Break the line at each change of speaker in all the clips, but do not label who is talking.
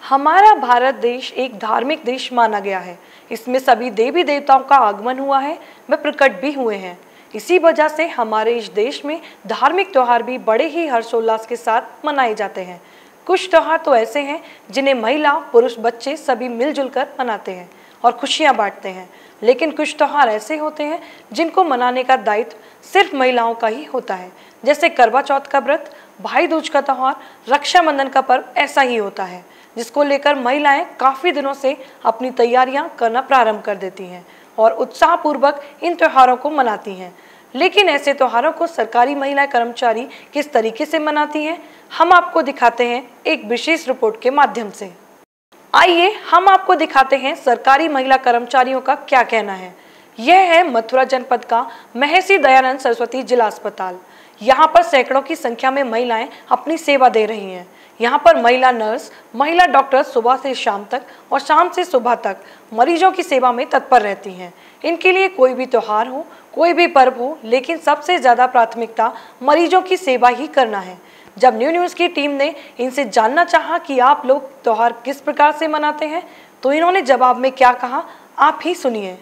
हमारा भारत देश एक धार्मिक देश माना गया है। इसमें सभी देवी देवताओं का आगमन हुआ है, वे प्रकट भी हुए हैं। इसी वजह से हमारे इस देश में धार्मिक त्योहार भी बड़े ही हर्षोल्लास के साथ मनाए जाते हैं। कुछ त्योहार तो ऐसे हैं जिन्हें महिला, पुरुष, बच्चे सभी मिलजुल कर मनाते हैं और खुशियां बांटते हैं। लेकिन कुछ त्योहार ऐसे होते हैं जिनको मनाने का दायित्व सिर्फ महिलाओं का ही होता है, जैसे करवा चौथ का व्रत, भाई दूज का त्योहार, रक्षाबंधन का पर्व ऐसा ही होता है, जिसको लेकर महिलाएं काफी दिनों से अपनी तैयारियां करना प्रारंभ कर देती हैं और उत्साहपूर्वक इन त्योहारों को मनाती हैं। लेकिन ऐसे त्योहारों को सरकारी महिला कर्मचारी किस तरीके से मनाती हैं, हम आपको दिखाते हैं एक विशेष रिपोर्ट के माध्यम से। आइए हम आपको दिखाते हैं सरकारी महिला कर्मचारियों का क्या कहना है। यह है मथुरा जनपद का महर्षि दयानंद सरस्वती जिला अस्पताल। यहाँ पर सैकड़ों की संख्या में महिलाएं अपनी सेवा दे रही हैं। यहाँ पर महिला नर्स, महिला डॉक्टर सुबह से शाम तक और शाम से सुबह तक मरीजों की सेवा में तत्पर रहती हैं। इनके लिए कोई भी त्योहार हो, कोई भी पर्व हो, लेकिन सबसे ज़्यादा प्राथमिकता मरीजों की सेवा ही करना है। जब न्यूज़ की टीम ने इनसे जानना चाहा कि आप लोग त्योहार किस प्रकार से मनाते हैं, तो इन्होंने जवाब में क्या कहा, आप ही सुनिए।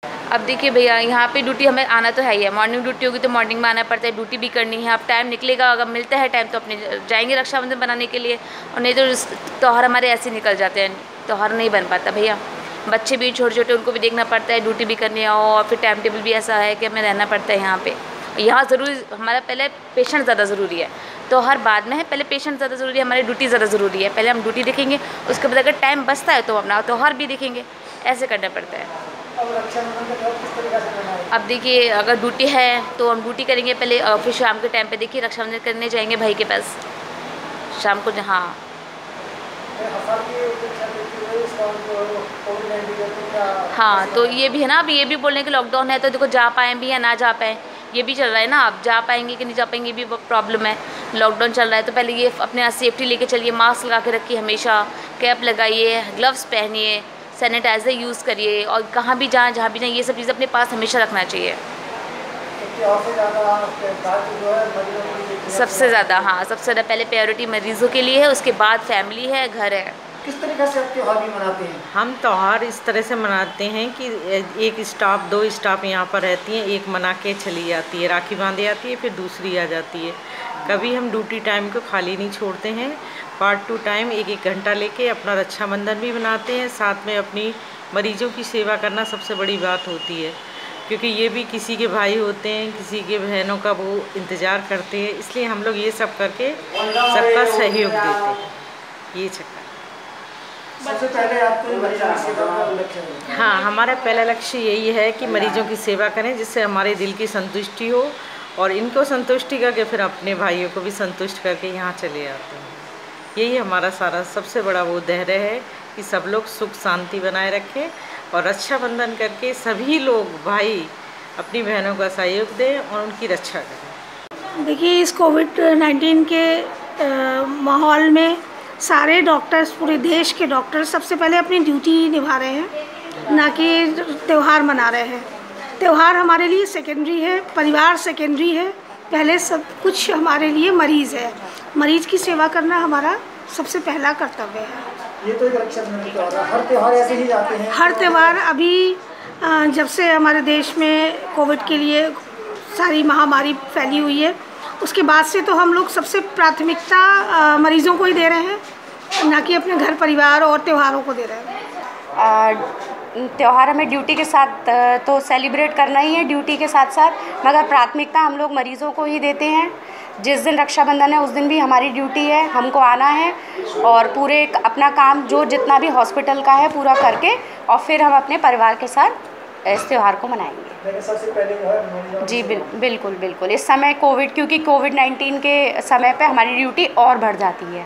अब देखिए भैया, यहाँ पे ड्यूटी हमें आना तो है ही है। मॉर्निंग ड्यूटी होगी तो मॉर्निंग में आना पड़ता है, ड्यूटी भी करनी है। अब टाइम निकलेगा, अगर मिलता है टाइम तो अपने जाएंगे रक्षाबंधन बनाने के लिए, और नहीं तो त्यौहार हमारे ऐसे निकल जाते हैं, त्यौहार नहीं बन पाता भैया। बच्चे भी छोटे छोटे, उनको भी देखना पड़ता है, ड्यूटी भी करनी है, और फिर टाइम टेबल भी ऐसा है कि हमें रहना पड़ता है यहाँ पर। यहाँ ज़रूरी हमारा पहले पेशेंट ज़्यादा ज़रूरी है, त्यौहार बाद में है, पहले पेशेंट ज़्यादा ज़रूरी है, हमारी ड्यूटी ज़्यादा ज़रूरी है। पहले हम ड्यूटी देखेंगे, उसके बाद अगर टाइम बचता है तो अपना त्यौहार भी देखेंगे, ऐसे करना पड़ता है। अब देखिए, अगर ड्यूटी है तो हम ड्यूटी करेंगे पहले, फिर शाम के टाइम पे देखिए रक्षाबंधन करने जाएंगे भाई के पास शाम को। हाँ हाँ, तो ये भी है ना, अब ये भी बोलने कि लॉकडाउन है तो देखो जा पाएँ भी या ना जा पाएँ, ये भी चल रहा है ना। आप जा पाएंगे कि नहीं जा पाएंगे, ये भी प्रॉब्लम है। लॉकडाउन चल रहा है तो पहले ये अपने यहाँ सेफ्टी लेके चलिए, मास्क लगा के रखिए, हमेशा कैप लगाइए, ग्लव्स पहनिए, सैनिटाइज़र यूज़ करिए, और कहाँ भी जहाँ भी जाएँ ये सब चीज़ अपने पास हमेशा रखना चाहिए। सबसे ज़्यादा, हाँ, सबसे ज़्यादा पहले प्रायोरिटी मरीजों के लिए है, उसके बाद फैमिली है, घर है।
किस तरीके से आप त्यौहार भी मनाते हैं?
हम त्यौहार इस तरह से मनाते हैं कि एक स्टाफ, दो स्टाफ यहाँ पर रहती हैं, एक मना के चली जाती है, राखी बांधे आती है, फिर दूसरी आ जाती है। कभी हम ड्यूटी टाइम को खाली नहीं छोड़ते हैं, पार्ट टू टाइम एक एक घंटा लेके अपना रक्षाबंधन भी मनाते हैं। साथ में अपनी मरीजों की सेवा करना सबसे बड़ी बात होती है, क्योंकि ये भी किसी के भाई होते हैं, किसी के बहनों का वो इंतज़ार करते हैं, इसलिए हम लोग ये सब करके सबका सहयोग देते हैं। ये चक्कर
सबसे पहले आपको मरीजों की सेवा का लक्ष्य है?
हाँ, हमारा पहला लक्ष्य यही है कि मरीजों की सेवा करें, जिससे हमारे दिल की संतुष्टि हो, और इनको संतुष्टि करके फिर अपने भाइयों को भी संतुष्ट करके यहाँ चले आते हैं। यही हमारा सारा सबसे बड़ा वो धैर्य है कि सब लोग सुख शांति बनाए रखें और रक्षाबंधन करके सभी लोग भाई अपनी बहनों का सहयोग दें और उनकी रक्षा करें।
देखिए, इस कोविड-19 के माहौल में सारे डॉक्टर्स, पूरे देश के डॉक्टर्स सबसे पहले अपनी ड्यूटी निभा रहे हैं, ना कि त्यौहार मना रहे हैं। त्यौहार हमारे लिए सेकेंडरी है, परिवार सेकेंडरी है, पहले सब कुछ हमारे लिए मरीज़ है। मरीज़ की सेवा करना हमारा सबसे पहला कर्तव्य है।
ये तो एक रक्षाबंधन त्यौहार है, हर त्यौहार ऐसे ही जाते हैं?
हर त्यौहार अभी जब से हमारे देश में कोविड के लिए सारी महामारी फैली हुई है, उसके बाद से तो हम लोग सबसे प्राथमिकता मरीजों को ही दे रहे हैं, ना कि अपने घर परिवार और त्योहारों को दे रहे हैं।
त्यौहार हमें ड्यूटी के साथ तो सेलिब्रेट करना ही है, ड्यूटी के साथ साथ, मगर प्राथमिकता हम लोग मरीजों को ही देते हैं। जिस दिन रक्षाबंधन है उस दिन भी हमारी ड्यूटी है, हमको आना है और पूरे अपना काम जो जितना भी हॉस्पिटल का है पूरा करके, और फिर हम अपने परिवार के साथ इस त्यौहार को मनाएंगे।
सबसे पहले जो है
जी बिल्कुल बिल्कुल। इस समय क्योंकि कोविड-19 के समय पे हमारी ड्यूटी और बढ़ जाती है,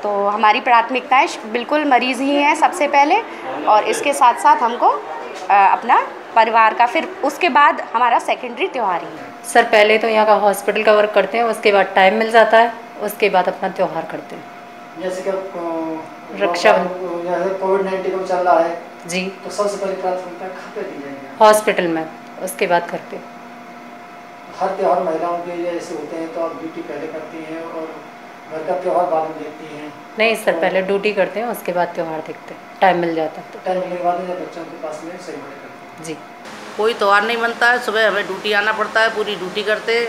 तो हमारी प्राथमिकताएं बिल्कुल मरीज़ ही हैं सबसे पहले, और इसके साथ साथ हमको अपना परिवार का, फिर उसके बाद हमारा सेकेंडरी त्यौहार ही है।
सर, पहले तो यहाँ का हॉस्पिटल का वर्क करते हैं, उसके बाद टाइम मिल जाता है, उसके बाद अपना त्यौहार करते हैं।
जैसे कि
रक्षाबंधन
कोविड-19 चल रहा है
जी,
तो सबसे पहले प्राथमिकता कहाँ पे दी जाएगी?
हॉस्पिटल में, उसके बाद करते
हर त्यौहार महिलाओं के लिए ऐसे होते हैं, तो आप ड्यूटी पहले करती हैं और घर का त्यौहार बाद में देखती हैं?
नहीं सर, पहले ड्यूटी करते हैं, उसके बाद त्यौहार देखते हैं, टाइम मिल जाता है
तो टाइम मिलने के बाद में जब बच्चों के पास में सेलिब्रेट करते हैं।
जी।
कोई त्यौहार नहीं बनता है, सुबह हमें ड्यूटी आना पड़ता है, पूरी ड्यूटी करते हैं,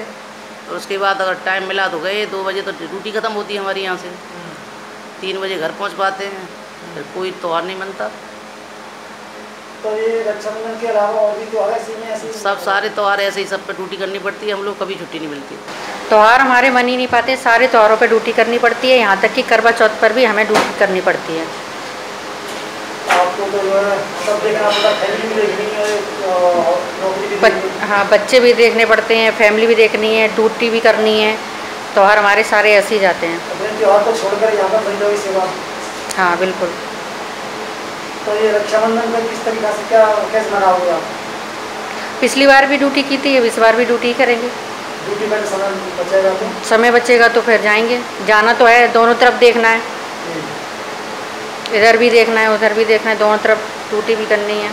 और उसके बाद अगर टाइम मिला तो गए, 2 बजे तो ड्यूटी ख़त्म होती है हमारी यहाँ से, 3 बजे घर पहुँच पाते हैं, फिर कोई त्यौहार नहीं बनता।
तो ये रक्षाबंधन के अलावा और भी त्यौहार ऐसे
सब सारे त्यौहार ऐसे ही सब पे ड्यूटी करनी पड़ती है, हम लोग कभी छुट्टी नहीं मिलती।
त्यौहार हमारे मन ही नहीं पाते, सारे त्योहारों पे ड्यूटी करनी पड़ती है, यहाँ तक कि करवा चौथ पर भी हमें ड्यूटी करनी पड़ती है।
आपको तो सब देखना पड़ता है, फैमिली भी देखनी है, नौकरी भी देखनी है।
हाँ, बच्चे भी देखने पड़ते हैं, फैमिली भी देखनी है, ड्यूटी भी करनी है, त्यौहार हमारे सारे ऐसे ही जाते हैं।
अपने त्यौहार को छोड़कर यहाँ पर महिलाओं की सेवा।
हाँ बिल्कुल।
तो ये रक्षाबंधन का किस तरीका से कैसे मनाओगे आप?
पिछली बार भी ड्यूटी की थी, अब इस बार भी ड्यूटी करेंगे।
ड्यूटी का समय बचेगा तो?
समय बचेगा तो फिर जाएंगे, जाना तो है, दोनों तरफ देखना है, इधर भी देखना है उधर भी देखना है, दोनों तरफ ड्यूटी भी करनी है।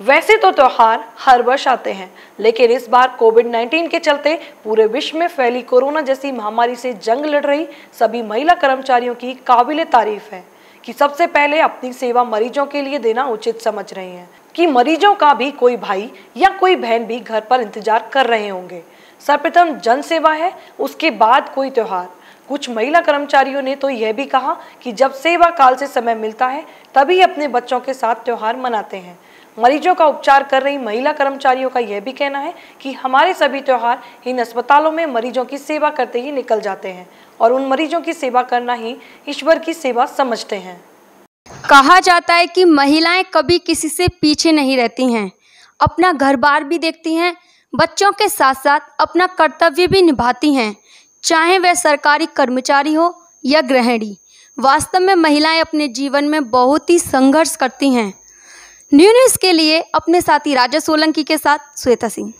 वैसे तो त्योहार हर वर्ष आते हैं, लेकिन इस बार कोविड-19 के चलते पूरे विश्व में फैली कोरोना जैसी महामारी से जंग लड़ रही सभी महिला कर्मचारियों की काबिले तारीफ है कि सबसे पहले अपनी सेवा मरीजों के लिए देना उचित समझ रही हैं, कि मरीजों का भी कोई भाई या कोई बहन भी घर पर इंतजार कर रहे होंगे। सर्वप्रथम जन सेवा है, उसके बाद कोई त्योहार। कुछ महिला कर्मचारियों ने तो यह भी कहा कि जब सेवा काल से समय मिलता है तभी अपने बच्चों के साथ त्योहार मनाते हैं। मरीजों का उपचार कर रही महिला कर्मचारियों का यह भी कहना है कि हमारे सभी त्योहार इन अस्पतालों में मरीजों की सेवा करते ही निकल जाते हैं और उन मरीजों की सेवा करना ही ईश्वर की सेवा समझते हैं।
कहा जाता है कि महिलाएं कभी किसी से पीछे नहीं रहती हैं, अपना घर बार भी देखती हैं, बच्चों के साथ साथ अपना कर्तव्य भी निभाती हैं, चाहे वह सरकारी कर्मचारी हो या गृहिणी। वास्तव में महिलाएं अपने जीवन में बहुत ही संघर्ष करती हैं। न्यूज़ के लिए अपने साथी राजा सोलंकी के साथ श्वेता सिंह।